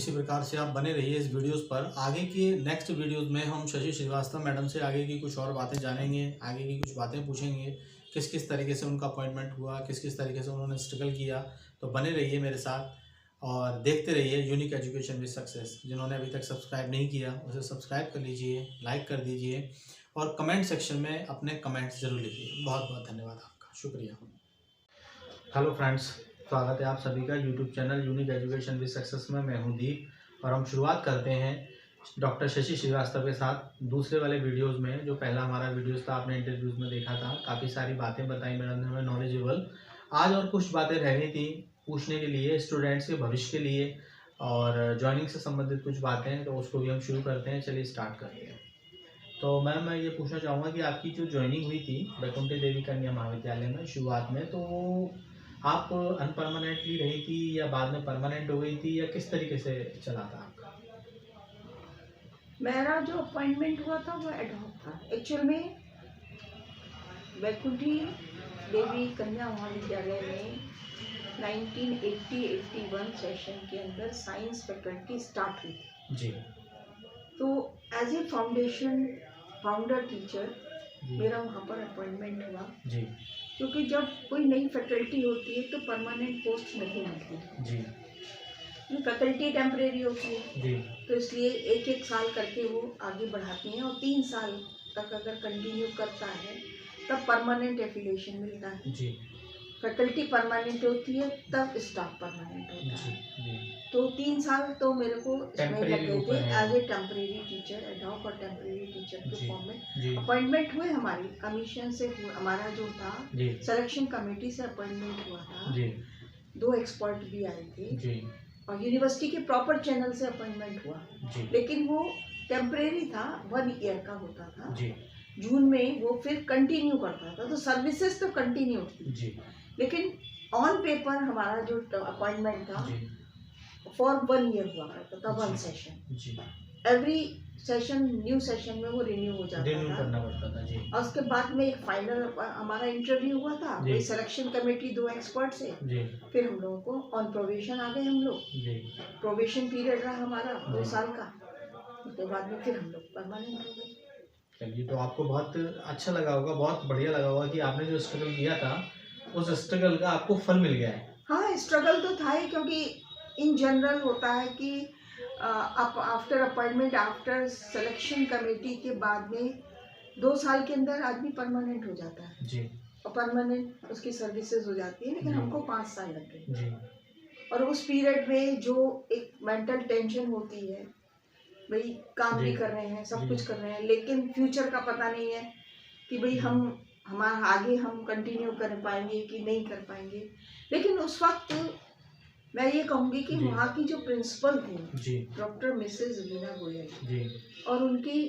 इसी प्रकार से आप बने रहिए इस वीडियोस पर। आगे के नेक्स्ट वीडियोस में हम शशि श्रीवास्तव मैडम से आगे की कुछ और बातें जानेंगे, आगे की कुछ बातें पूछेंगे, किस किस तरीके से उनका अपॉइंटमेंट हुआ, किस किस तरीके से उन्होंने स्ट्रगल किया। तो बने रहिए मेरे साथ और देखते रहिए यूनिक एजुकेशन विद सक्सेस। जिन्होंने अभी तक सब्सक्राइब नहीं किया उसे सब्सक्राइब कर लीजिए, लाइक कर दीजिए और कमेंट सेक्शन में अपने कमेंट्स जरूर लिखिए। बहुत बहुत धन्यवाद आपका, शुक्रिया। हेलो फ्रेंड्स, स्वागत है आप सभी का YouTube channel unique education with success में। मैं हूं दीप और हम शुरुआत करते हैं डॉक्टर शशि श्रीवास्तव के साथ दूसरे वाले वीडियोस में। जो पहला हमारा वीडियोस था आपने इंटरव्यूज़ में देखा था, काफ़ी सारी बातें बताई मैडम ने हमें नॉलेजेबल। आज और कुछ बातें रह गई थी पूछने के लिए स्टूडेंट्स के भविष्य के लिए और ज्वाइनिंग से संबंधित कुछ बातें, तो उसको भी हम शुरू करते हैं। चलिए स्टार्ट करते हैं। तो मैम मैं ये पूछना चाहूँगा कि आपकी जो ज्वाइनिंग हुई थी बैकुंठी देवी कन्या महाविद्यालय में शुरुआत में, तो आप अनपरमानेंटली रही थी या बाद में परमानेंट हो गई थी या किस तरीके से चला था आपका? मेरा जो अपॉइंटमेंट हुआ था वो एडहॉक था। एक्चुअल में बैकुंठी देवी कन्या महाविद्यालय में 1980-81 सेशन के अंदर साइंस फैकल्टी स्टार्ट हुई थी जी। तो एज ए फाउंडर टीचर मेरा वहाँ पर अपॉइंटमेंट हुआ जी। क्योंकि जब कोई नई फैकल्टी होती है तो परमानेंट पोस्ट नहीं मिलती जी। फैकल्टी टेम्परेरी होती है जी। तो इसलिए एक एक साल करके वो आगे बढ़ाती हैं और 3 साल तक अगर कंटिन्यू करता है तब परमानेंट एफिलिएशन मिलता है। जी। फैकल्टी परमानेंट होती है तब स्टाफ परमानेंट होता है। जी। तो 3 साल तो मेरे को इसमें टेम्परेरी लगे थे है। As a temporary teacher, ad hoc और टेम्परेरी टीचर के फॉर्म में जी। अपॉइंटमेंट हुए। हमारी कमीशन से हमारा जो था जी। सिलेक्शन कमेटी से अपॉइंटमेंट हुआ था। जी। 2 एक्सपर्ट भी आए थे जी। और यूनिवर्सिटी के प्रॉपर चैनल से अपॉइंटमेंट हुआ जी। लेकिन वो टेम्परेरी था, 1 ईयर का होता था। जी। जून में वो फिर कंटिन्यू करता था तो सर्विसेज तो कंटिन्यू थी जी। लेकिन ऑन पेपर हमारा जो अपॉइंटमेंट था जी। फॉर 1 ईयर हुआ करता था, 1 सेशन। जी। एवरी सेशन न्यू सेशन में वो रिन्यू हो जाता रिन्यू था करना पड़ता था। जी। और उसके बाद में एक फाइनल हमारा इंटरव्यू हुआ था जी। वही सिलेक्शन कमेटी 2 एक्सपर्ट से। जी। फिर हम लोगों को ऑन प्रोबेशन आ गए हम लोग। जी। प्रोबेशन पीरियड रहा हमारा 2 जी। साल का। उसके बाद में फिर हम लोग परमानेंट हो गए। चलिए, तो आपको बहुत अच्छा लगा होगा, बहुत बढ़िया लगा होगा कि आपने जो स्ट्रगल किया था उस स्ट्रगल का आपको फल मिल गया है। हाँ, स्ट्रगल तो था ही क्योंकि इन जनरल होता है कि after appointment, after selection committee के बाद में 2 साल के अंदर आदमी परमानेंट हो जाता है। जी। और परमानेंट उसकी सर्विसेज हो जाती है, लेकिन जी। हमको 5 साल लग गए। जी। और उस पीरियड में जो एक मेंटल टेंशन होती है, भाई काम जी। भी कर रहे हैं, सब जी। कुछ कर रहे हैं, लेकिन फ्यूचर का पता नहीं है कि भाई हमारा आगे हम कंटिन्यू कर पाएंगे कि नहीं कर पाएंगे। लेकिन उस वक्त मैं ये कहूँगी कि जी। वहाँ की जो प्रिंसिपल थी जी। डॉक्टर मिसेस रीना गोयल जी। और उनकी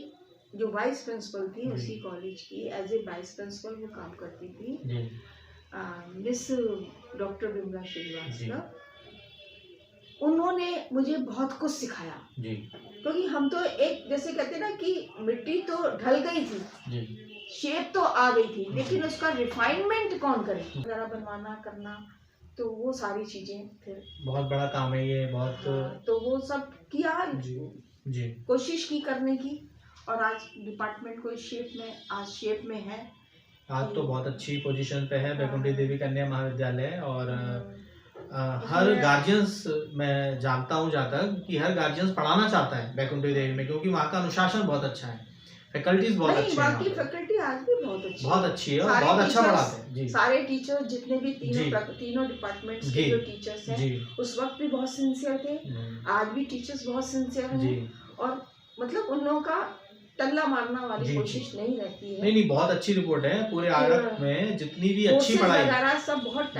जो वाइस प्रिंसिपल थी जी। उसी कॉलेज की एज ए वाइस प्रिंसिपल वो काम करती थी, जी। Miss doctor Bimla Srivastava. उन्होंने मुझे बहुत कुछ सिखाया जी। क्योंकि हम तो एक जैसे कहते ना कि मिट्टी तो ढल गई थी, जी। शेप तो आ गई थी, लेकिन उसका रिफाइनमेंट कौन करे, वगैरह बनवाना करना, तो वो सारी चीजें फिर बहुत बड़ा काम है ये, बहुत। हाँ, तो वो सब किया। जी। जी। कोशिश की करने की और आज डिपार्टमेंट को इस शेप में है। आज तो बहुत अच्छी पोजीशन पे है बैकुंठी देवी कन्या महाविद्यालय और हर इसमें- गार्जियंस, मैं जानता हूँ जहाँ तक कि हर गार्जियंस पढ़ाना चाहता है बैकुंठी देवी में, क्योंकि वहाँ का अनुशासन बहुत अच्छा है, फैकल्टीज बहुत नहीं, अच्छी हैं, बाकी फैकल्टी आज भी बहुत अच्छी बहुत अच्छी है और सारे बहुत अच्छा teachers- पढ़ाते हैं। जी। सारे टीचर्स जितने भी जी। तीनों डिपार्टमेंट्स जी। के जो टीचर्स हैं जी। उस वक्त भी बहुत सिंसियर थे, आज भी टीचर्स बहुत सिंसियर जी। हैं और मतलब उन लोगों का टल्ला मारना वाली जी। कोशिश नहीं रहती है। नहीं, बहुत अच्छी रिपोर्ट है। पूरे आगरा में जितनी भी अच्छी कोर्सेज पढ़ाई वगैरह सब बहुत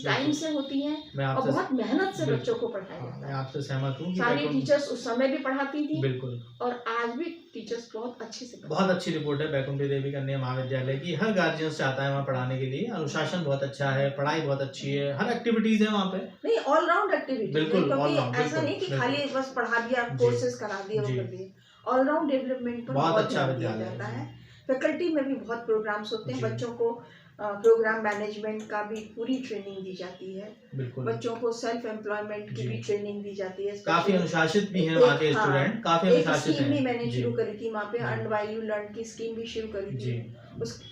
टाइम से होती हैं मैं और आपसे बहुत मेहनत से बिल्कुल। बच्चों को पढ़ाया मैं जाता है। आपसे सहमत हूँ कि सारी बैकुंठ- टीचर्स उस समय भी पढ़ाती थी बिल्कुल और आज भी टीचर्स बहुत अच्छे से पढ़ाती बहुत अच्छी रिपोर्ट है बैकुंठी देवी कन्या महाविद्यालय की। हर गार्जियन चाहता है वहाँ पढ़ाने के लिए, अनुशासन बहुत अच्छा है, पढ़ाई बहुत अच्छी है, हर एक्टिविटीज है वहाँ पे। नहीं, ऑलराउंड एक्टिविटी, बिल्कुल, क्योंकि all-round, ऐसा नहीं कि बिल्कुल, खाली बस पढ़ा दिया, जी। कोर्सेज करा दिए और जी। कर दिए। ऑलराउंड डेवलपमेंट पर बहुत बहुत अच्छा ध्यान दिया विद्यालय है, जाता जी। है। फैकल्टी में भी बहुत प्रोग्राम्स होते हैं जी। बच्चों को प्रोग्राम मैनेजमेंट का भी पूरी ट्रेनिंग दी जाती है। बिल्कुल। बच्चों को सेल्फ एम्प्लॉयमेंट की जी। भी ट्रेनिंग दी जाती है। काफी अनुशासित भी हैं वहाँ के हाँ, स्टूडेंट, काफी एक अनुशासित स्कीम भी हैं। मैंने जी शुरू करी थी वहाँ पे, जी। अर्न व्हाइल यू लर्न की स्कीम भी शुरू करी जी थी। उस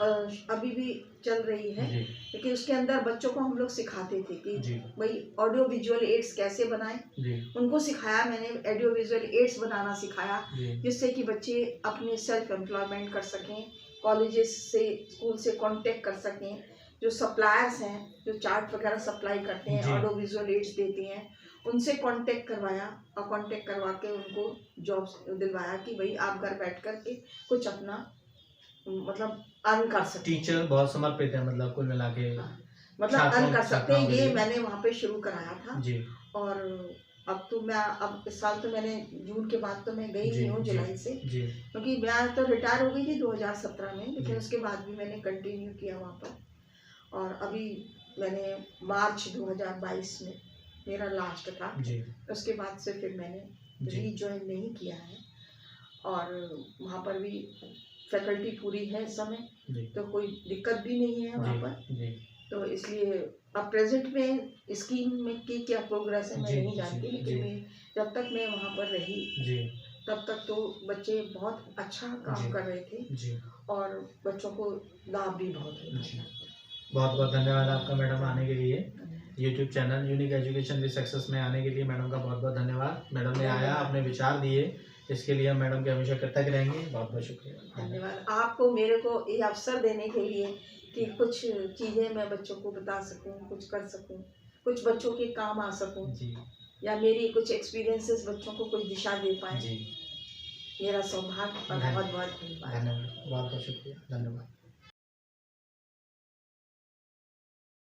अभी भी चल रही है, जी लेकिन उसके अंदर बच्चों को हम लोग सिखाते थे कि जी भाई ऑडियो विजुअल एड्स कैसे बनाएं। जी उनको सिखाया मैंने, ऑडियो विजुअल एड्स बनाना सिखाया, जी जिससे कि बच्चे अपने सेल्फ एम्प्लॉयमेंट कर सकें, कॉलेजेस से, स्कूल से कांटेक्ट कर सकें। जो सप्लायर्स हैं, जो चार्ट वगैरह सप्लाई करते हैं, जी। ऑडियो विजुअल एड्स देते हैं, उनसे कांटेक्ट करवाया और कांटेक्ट करवा के उनको जॉब्स दिलवाया कि भाई आप घर बैठ कर के कुछ अपना मतलब अर्न कर सकते हैं। टीचर बहुत समर्पित है, मतलब कुल मिला के मतलब अर्न कर सकते हैं, ये मैंने वहाँ पे शुरू कराया था। जी। और अब तो मैं, अब इस साल तो मैंने जून के बाद तो मैं गई जी, नहीं हूँ, जी, जुलाई से, जी क्योंकि मैं तो रिटायर हो गई थी 2017 में, लेकिन जी। उसके बाद भी मैंने कंटिन्यू किया वहाँ पर। और अभी मैंने मार्च 2022 में मेरा लास्ट था, जी उसके बाद से फिर मैंने जी रीजॉइन नहीं किया है। और वहाँ पर भी फैकल्टी पूरी है इस समय, जी तो कोई दिक्कत भी नहीं है वहाँ जी पर। जी तो इसलिए अब प्रेजेंट में स्कीम में की क्या प्रोग्रेस है मैं जी, नहीं जानती, जी, लेकिन जी। मैं जब तक मैं वहाँ पर रही जी तब तक तो बच्चे बहुत अच्छा काम जी, कर रहे थे जी और बच्चों को लाभ भी बहुत होता जी। था। बहुत बहुत धन्यवाद आपका मैडम आने के लिए, YouTube channel unique education with success में आने के लिए मैडम का बहुत बहुत धन्यवाद। मैडम ने आया, अपने विचार दिए, इसके लिए हम मैडम के हमेशा कृतज्ञ रहेंगे। बहुत बहुत शुक्रिया। धन्यवाद आपको, मेरे को ये अवसर देने के लिए कि कुछ चीज़ें मैं बच्चों को बता सकूं, कुछ कर सकूं, कुछ बच्चों के काम आ सकूं, जी या मेरी कुछ एक्सपीरियंसेस बच्चों को कुछ दिशा दे पाए। जी मेरा सौभाग्य और बहुत बहुत धन्यवाद। धन्यवाद, बहुत बहुत शुक्रिया, धन्यवाद।